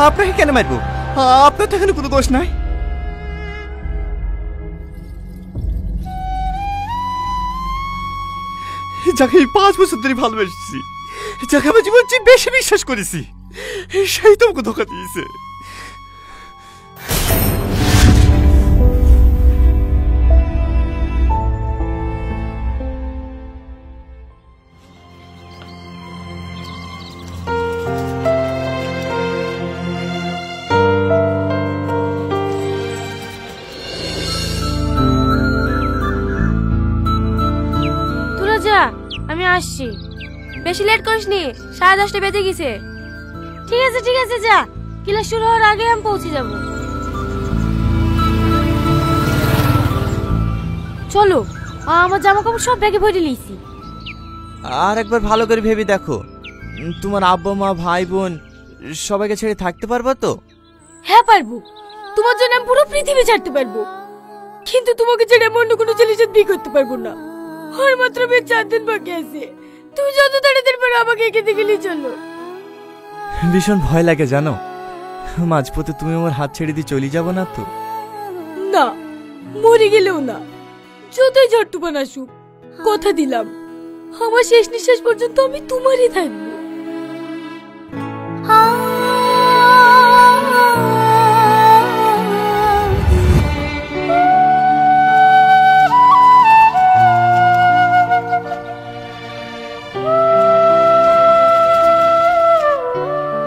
আপনাকে কেন মারবো? আপনার তো এখানে কোনো দোষ নাই। যাকে আমি 5 বছর ধরে ভালোবেসেছি, যাকে আমার জীবন চেয়ে বেশি বিশ্বাস করেছি, সেই তোমাকে ধোকা দিয়েছে। আমি আসছি, বেশি লেট করিসনি, 10:30 বেজে গেছে। ঠিক আছে ঠিক আছে, যা, ক্লাস শুরু হওয়ার আগে আমি পৌঁছে যাব। চলো, আমার জামা কাপড় সব ব্যাগে ভরে নিয়েছি। আর একবার ভালো করে ভেবে দেখো, তোমার আব্বা মা ভাই বোন সবাইকে ছেড়ে থাকতে পারবা তো? হ্যাঁ পারবো, তোমার জন্য আমি পুরো পৃথিবী ছাড়তে পারবো, কিন্তু তোমাকে ছেড়ে অন্য কোনো ছেলের সাথে বিয়ে করতে পারবো না। আর মাত্র 4 দিন বাকি আছে, তুমি যত তাড়াতাড়ি পারো আমাকে এঁকে দিকে চলো। ভীষণ ভয় লাগে জানো, মাঝপথে তুমি আমার হাত ছেড়ে দিয়ে চলে যাবো না তো? না, মরে গেলেও না, যতই ঝড় তুফান আসুক, কথা দিলাম আমার শেষ নিঃশ্বাস পর্যন্ত আমি তোমারই থাকবো।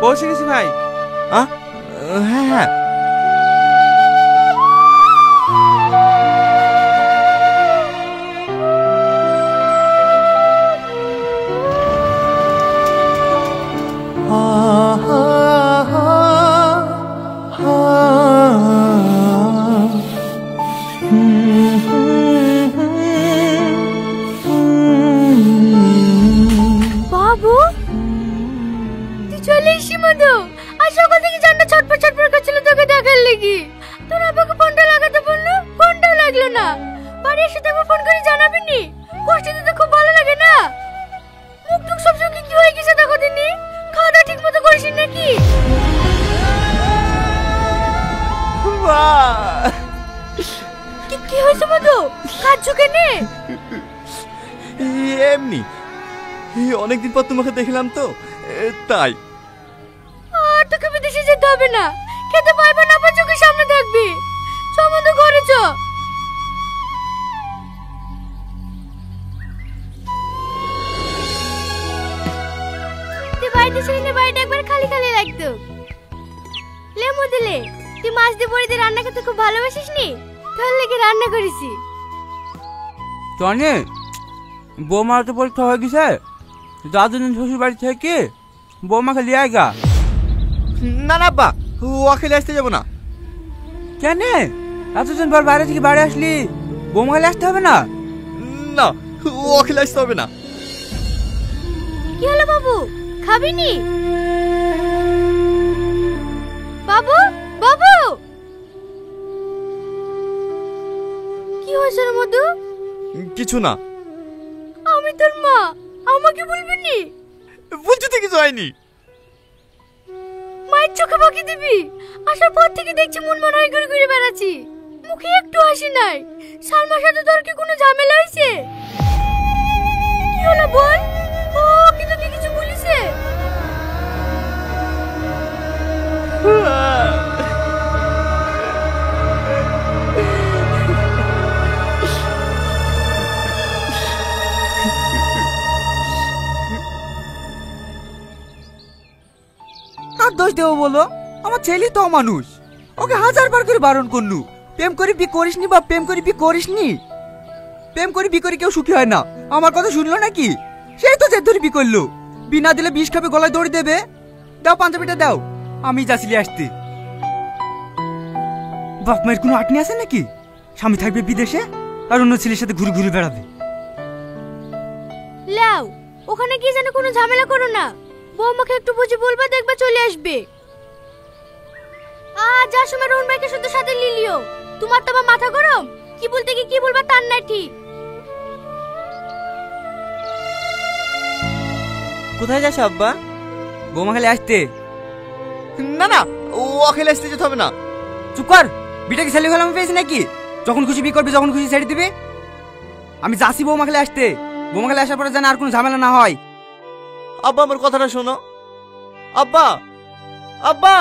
পৌঁছে গেছি ভাই। হ্যাঁ হ্যাঁ, বাবু তুই চলে এসি মধু, আর সকাল থেকে জানটা ছটফট ছটফট করছিল তোকে দেখার লেগে। তোর আব্বাকে ফোনটা লাগাতে বললো, ফোনটাও লাগলো না। বাড়ি এসে তো ফোন করে জানাবি নি, কষ্ট দিতে খুব ভালো লাগে না। মুখ টুক সব সঙ্গে কি হয়ে গেছে দেখো দিনি, খাওয়া দাওয়া ঠিক মতো করিস নাকি? কি হয়েছে মধু, কাঁদছো কেনে? এমনি, অনেকদিন পর তোমাকে দেখলাম তো তাই। আর তোকে বিদেশে যেতে হবে না, খেতে পারবে না, আবার চোখের সামনে থাকবি। চ মধু, ঘরে চ। তুই বাড়িতে ছিলি না, বাড়িটা একবার খালি খালি লাগতো। লে মধু লে, তুই মাছ দিয়ে বড়ি দিয়ে রান্না করতে খুব ভালোবাসিস নি, তোর লেগে রান্না করেছি। টনি, বৌমার তো পরীক্ষা হয়ে গেছে, দাদুদিন শ্বশুর বাড়ি থেকে বৌমাকে লিয়ে আয়গা। না না আব্বা, ও খেলে আসতে যাবো না। কেন? এতদিন পর বাইরে থেকে বাড়ি আসলি, বৌমাকে আসতে হবে না? না, ও খেলে আসতে হবে না। কি হলো বাবু, খাবি নি? বাবু বাবু, কি হয়েছে রে মধু? কিছু না। আমি তোর মা, আমাকে বলবি নি? বলছি তো কিছু হয়নি। মায়ের চোখে বাকি দিবি? আসার পর থেকে দেখছি মন মন হয়ে ঘুরে ঘুরে বেড়াচ্ছি, মুখে একটু হাসি নাই। সালমার সাথে তোর কি কোনো ঝামেলা হয়েছে? কি হলো বল, ও কি তোকে কিছু বলিছে? আর দোষ দেবো বলো? আমার ছেলে তো মানুষ, ওকে 1000বার করে বারণ করলু, প্রেম করে বি করিসনি বা প্রেম করে বি করিসনি। প্রেম করে বি করে কেউ সুখী হয় না, আমার কথা শুনলো নাকি? সেই তো জেদ ধরে বি করলো, বিনা দিলে বিষ খাবে, গলায় দড়ি দেবে। দাও পাঞ্জাবিটা দাও, আমি যাচ্ছি আসতে। বাপ মায়ের কোনো আটনি আছে নাকি? স্বামী থাকবে বিদেশে আর অন্য ছেলের সাথে ঘুরে ঘুরে বেড়াবে। লাও, ওখানে গিয়ে যেন কোনো ঝামেলা করো না। বৌমাকে একটু বুঝে বলবা, দেখবা চলে আসবে। যার সময় রোহন ভাইকে শুধু সাথে লিলিও, তোমার তো মাথা গরম, কি বলতে কি কি বলবা তার না ঠিক। কোথায় যাস আব্বা? বৌমা খালি আসতে। না না, ও অকেলে আসতে যেতে হবে না। চুপ কর, বিটা কি ছেলে আমি পেয়েছি নাকি? যখন খুশি বিয়ে করবি, যখন খুশি ছেড়ে দিবি। আমি যাচ্ছি বৌমা খেলে আসতে। বৌমা খেলে আসার পরে যেন আর কোনো ঝামেলা না হয়। আব্বা আমার কথাটা শোনো। আব্বা, আব্বা।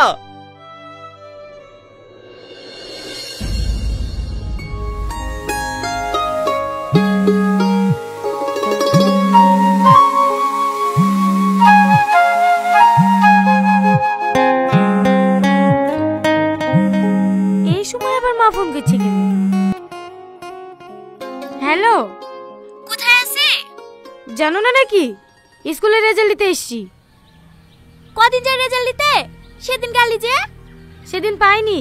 এই সময় আবার মা ফোন করছে কেন? হ্যালো, কোথায় আছে? জানো না নাকি স্কুলের রেজাল্ট দিতে এসেছি। কদিন যায় রেজাল্ট দিতে? সেদিন গেলি যে? সেদিন পাইনি।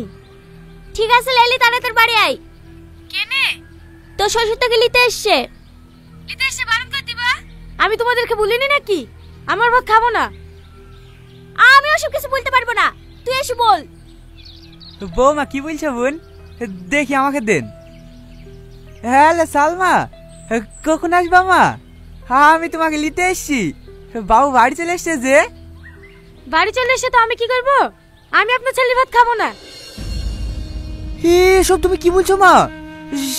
ঠিক আছে লেলি, তাহলে তোর বাড়ি আয়। কেনে? তোর শ্বশুর তোকে নিতে এসছে। নিতে এসে বারণ করে দিবা। আমি তোমাদেরকে বলিনি নাকি আমার ভাত খাবো না? আমি ওসব কিছু বলতে পারবো না, তুই এসে বল। বৌমা কি বলছো বোন? দেখি আমাকে দেন। হ্যালো সালমা, কখন আসবা মা? আমি তোমাকে নিতে এসছি। বাবু বাড়ি চলে এসছে যে। বাড়ি চলে এসে তো আমি কি করব? আমি আপনার ছেলের ভাত খাবো না। এসব তুমি কি বলছো মা?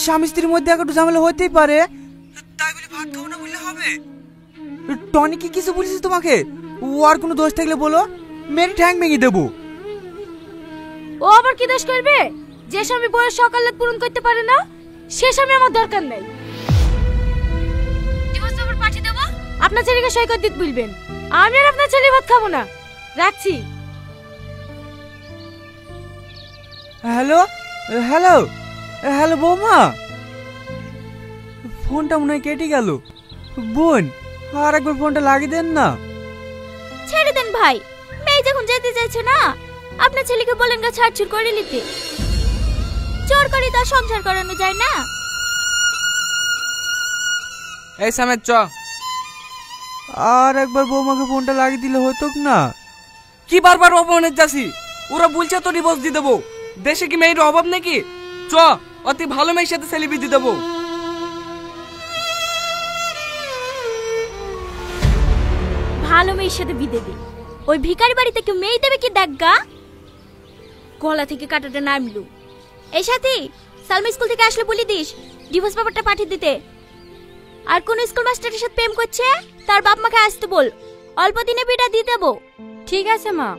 স্বামী স্ত্রীর মধ্যে একটু ঝামেলা হতেই পারে, তাই বলে ভাত খাবো না বললে হবে? টনি কি কিছু বলেছিস তোমাকে? ও আর কোনো দোষ থাকলে বলো, মেরে ঠ্যাং ভেঙে দেবো। ও আবার কি দোষ করবে? যে স্বামী বয়স সকালে পূরণ করতে পারে না, সে স্বামী আমার দরকার নেই। ডিভোর্স পেপার পাঠিয়ে দেবো। আপনার ছেলেকে সই করে দিতে বলবেন। আমি আর আপনার ছেলে ভাত খাবো না। রাখছি। হ্যালো হ্যালো হ্যালো বৌমা, ফোনটা মনে হয় কেটে গেল। বোন, আর একবার ফোনটা লাগিয়ে দেন না। ছেড়ে দেন ভাই, মেয়ে যখন যেতে চাইছে না, আপনার ছেলেকে বলেন গা ছাড়ছুড় করে নিতে। জোর করে তার সংসার করানো যায় না। এই সামেত চ। আর একবার বৌমাকে ফোনটা লাগিয়ে দিলে হতো না? কি বারবার অপমানের যাচ্ছি? ওরা বলছে তো ডিভোর্স দিয়ে দেবো। দেশে কি মেয়ের অভাব নাকি? চ, অতি ভালো মেয়ের সাথে সেলিব্রিটি দিয়ে দেবো। ভালো মেয়ের সাথে বিয়ে দে। ওই ভিখারি বাড়িতে কেউ মেয়ে দেবে কি দেখগা? গলা থেকে কাটাটা নামলু। এই সাথে সালমা স্কুল থেকে আসলে বলি দিস ডিভোর্স পেপারটা পাঠিয়ে দিতে। আর কোন স্কুল মাস্টারের সাথে প্রেম করছে তার বাপ মাকে আসতে বল, অল্প দিনে বিটা দিয়ে দেবো। ঠিক আছে মা।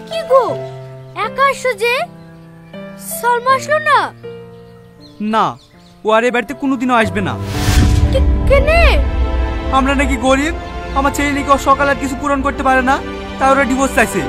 কি গো, একা আসছো যে? সালমা আসলো না? না, ও আর এ বাড়িতে কোনোদিনও আসবে না। কেনে? আমরা নাকি গরিব, আমার ছেলে নাকি ওর সকালে আর কিছু পূরণ করতে পারে না, তাই ওরা ডিভোর্স চাইছে।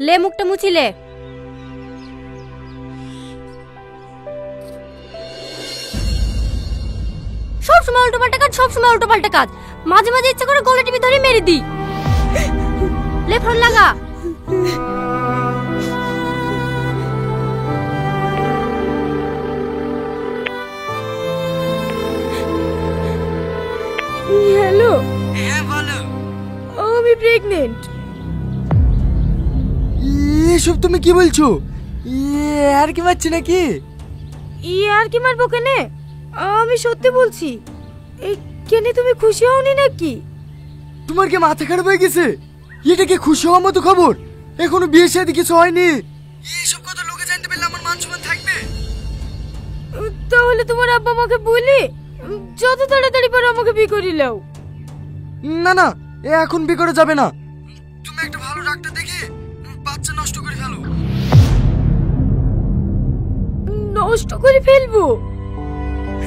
লে মুখটা মুছিলে। সব সময় উল্টো পাল্টা কাজ, সব সময় উল্টো পাল্টা কাজ। মাঝে মাঝে ইচ্ছা করে গলা টিপে ধরে মেরে দি। লে ফোন লাগা। হ্যালো, হ্যাঁ বলো। আমি প্রেগনেন্ট। এসব তুমি কি বলছো? আর কি মারছি নাকি? আর কি মারবো কেনে? আমি সত্যি বলছি। এই কেনে তুমি খুশি হওনি নাকি? তোমার কি মাথা খারাপ হয়ে গেছে? এটা কি খুশি হওয়ার মতো খবর? এখনো বিয়ে শাদী কিছু হয়নি। এইসব কথা লোকে জানতে পারলে আমার মান সম্মান থাকবে? তাহলে তোমার আব্বা আমাকে বলি যত তাড়াতাড়ি পারো আমাকে বিয়ে করে নাও। না না, এখন বিয়ে করা যাবে না। তুমি একটা ভালো ডাক্তার দেখে বাচ্চা নষ্ট করে ফেলো। নষ্ট করে ফেলবো?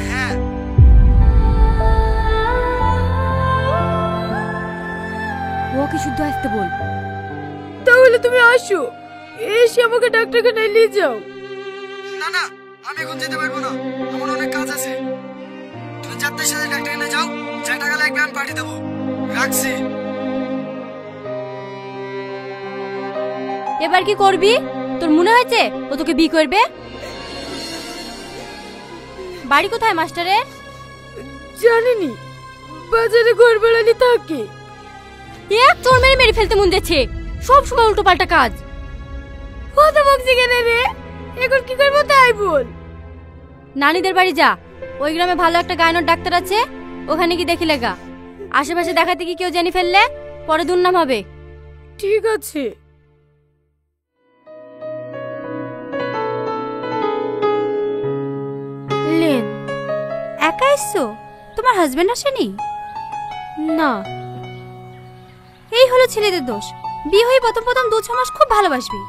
হ্যাঁ। ওকে শুদ্ধ আসতে বল। তাহলে তুমি আসো, এসে আমাকে ডাক্তারখানায় নিয়ে যাও। না না, আমি এখন যেতে পারবো না, আমার অনেক কাজ আছে। ডাক্তারের সাথে ডাক্তার এনে যাও, যা টাকা লাগবে আমি পাঠিয়ে দেবো। রাখছি। এবার কি করবি? তোর মনে হয়েছে ও তোকে বিয়ে করবে? বাড়ি কোথায় মাস্টারে? জানিনি, বাজারে ঘর বেড়ালি থাকে। এক তোর মেরে মেরে ফেলতে মন যাচ্ছে, সব সময় উল্টো পাল্টা কাজ। কথা বকছি কেন রে? এখন কি করবো তাই বল। নানিদের বাড়ি যা, ওই গ্রামে ভালো একটা গায়নের ডাক্তার আছে, ওখানে কি দেখি লেগা। আশেপাশে দেখাতে কি কেউ জেনে ফেললে পরে দুর্নাম হবে। ঠিক আছে। লেন, একা এসছো? তোমার হাজবেন্ড আসেনি? না। এই হলো ছেলেদের দোষ। বিয়ে হয়ে প্রথম প্রথম 2-6 মাস খুব ভালোবাসবি,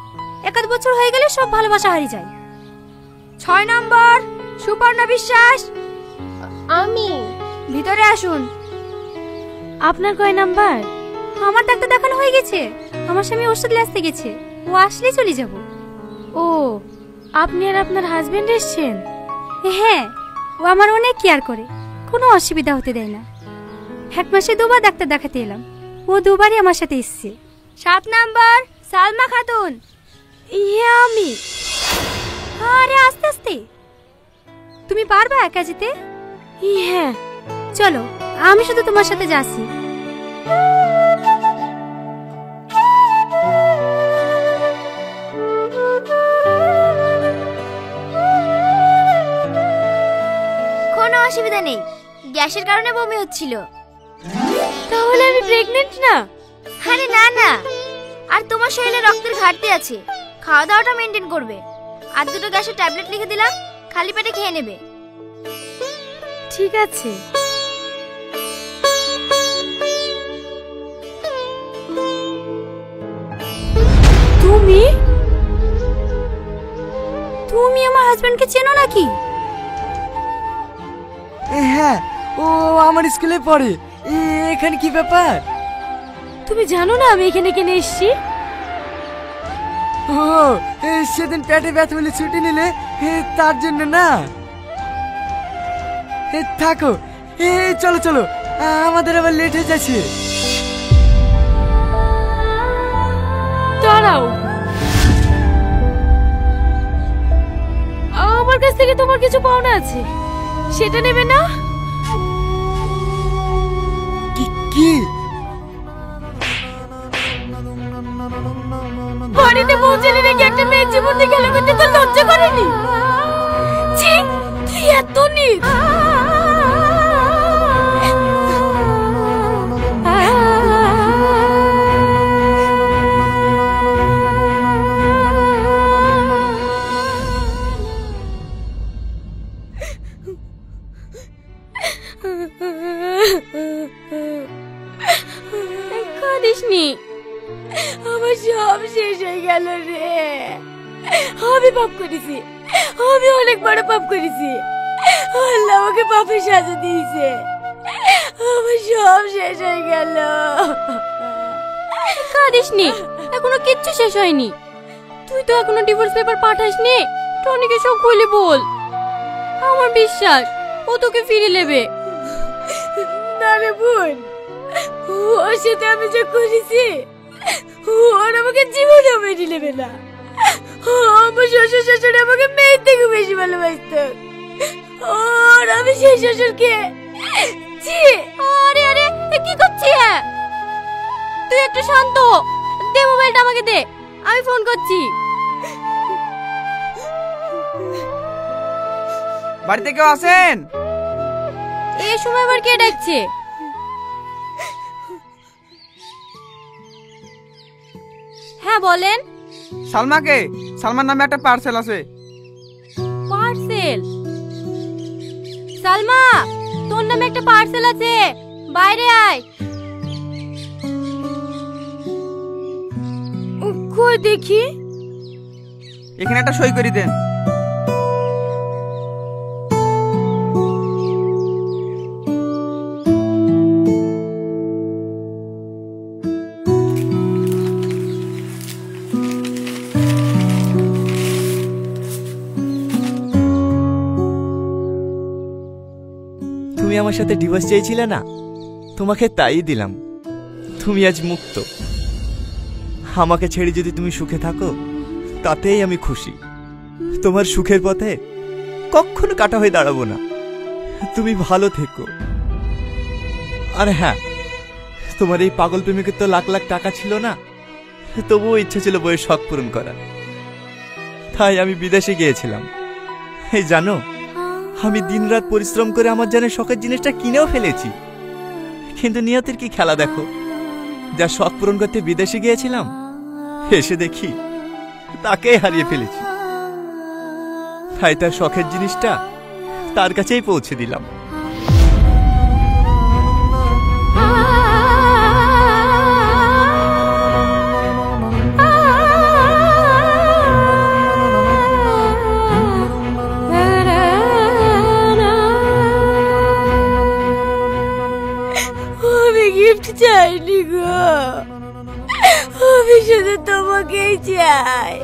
1-2 বছর হয়ে গেলে সব ভালোবাসা হারিয়ে যায়। 6 নম্বর সুপর্ণা বিশ্বাস। আমি। ভিতরে আসুন। আপনার কয় নাম্বার? আমার ডাক্তার দেখানো হয়ে গেছে, আমার স্বামী ওষুধ আসতে গেছে, ও আসলেই চলে যাব। ও, আপনি আর আপনার হাজবেন্ড এসেছেন? হ্যাঁ, ও আমার অনেক কেয়ার করে, কোনো অসুবিধা হতে দেয় না। 1 মাসে 2বার ডাক্তার দেখাতে এলাম, ও 2বারই আমার সাথে এসছে। 7 নাম্বার সালমা খাতুন। ইয়ে আমি। আরে আস্তে আস্তে, তুমি পারবা একা যেতে? হ্যাঁ। চলো, আমি শুধু তোমার সাথে যাচ্ছি। কোনো অসুবিধা নেই, গ্যাসের কারণে বমি হচ্ছিল। তাহলে আমি প্রেগনেন্ট না? আরে না না, আর তোমার শরীরে রক্তের ঘাটতি আছে, খাওয়া দাওয়াটা মেনটেন করবে। আর 2টো গ্যাসের ট্যাবলেট লিখে দিলাম, খালি পেটে খেয়ে নেবে। ঠিক আছে। তুমি তুমি আমার হাজবেন্ডকে চেনো নাকি? হ্যাঁ, ও আমার স্কুলে পড়ে। এখানে কি ব্যাপার? তুমি জানো না আমি এখানে কেন এসেছি? ও, সেদিন পেটে ব্যথা বলে ছুটি নিলে, তার জন্য না? থাকো, চলো চলো, আমাদের আবার লেট হয়ে যাচ্ছে। দাঁড়াও, আমার কাছ থেকে তোমার কিছু পাওনা আছে, সেটা নেবে না? কি? বাড়িতে পৌঁছালে নাকি একটা মেয়ের জীবন দিয়ে খেলা করতে তোর লজ্জা করেনি? ছি, তুই এত নীচ! কাঁদিসনি, আমার সব শেষ হয়ে গেল রে। আমি পাপ করেছি, আমি অনেক বড় পাপ করেছি। আল্লাহ আমাকে পাপের সাজা দিয়েছে, আমার সব শেষ হয়ে গেল। কাঁদিসনি, এখনো কিচ্ছু শেষ হয়নি। তুই তো এখনো ডিভোর্স পেপার পাঠাসনি, টনিকে সব খুলে বল। আমার বিশ্বাস ও তোকে ফিরে নেবে। না রে বোন, ওর সাথে আমি যা করেছি, ওর আমাকে জীবনে মেনে নেবে না। আমার শ্বশুর শাশুড়ি আমাকে মেয়ের থেকে বেশি ভালোবাসত, আর আমি সেই শ্বশুরকে ছি। আরে আরে, কি করছিস? তুই একটু শান্ত হ। দে মোবাইলটা আমাকে দে, আমি ফোন করছি। বাড়িতে কেউ আছেন? এই সময় আবার কে ডাকছে? হ্যাঁ বলেন। সালমাকে, সালমার নামে একটা পার্সেল আছে। পার্সেল? সালমা, তোর নামে একটা পার্সেল আছে, বাইরে আয়। কই দেখি। এখানে একটা সই করে দেন। আমার সাথে ডিভোর্স চেয়েছিলে না, তোমাকে তাই দিলাম। তুমি আজ মুক্ত। আমাকে ছেড়ে যদি তুমি সুখে থাকো তাতেই আমি খুশি। তোমার সুখের পথে কখনো কাটা হয়ে দাঁড়াবো না। তুমি ভালো থেকো। আর হ্যাঁ, তোমার এই পাগল প্রেমিকের তো লাখ লাখ টাকা ছিল না, তবুও ইচ্ছা ছিল বইয়ের শখ পূরণ করার। তাই আমি বিদেশে গিয়েছিলাম। এই জানো, আমি দিনরাত পরিশ্রম করে আমার জানে শখের জিনিসটা কিনেও ফেলেছি, কিন্তু নিয়তির কি খেলা দেখো। যা শখ পূরণ করতে বিদেশে গিয়েছিলাম, এসে দেখি তাকেই হারিয়ে ফেলেছি। তাই তার শখের জিনিসটা তার কাছেই পৌঁছে দিলাম। আমি গিফট চাইনি গো, আমি শুধু তোমাকেই চাই।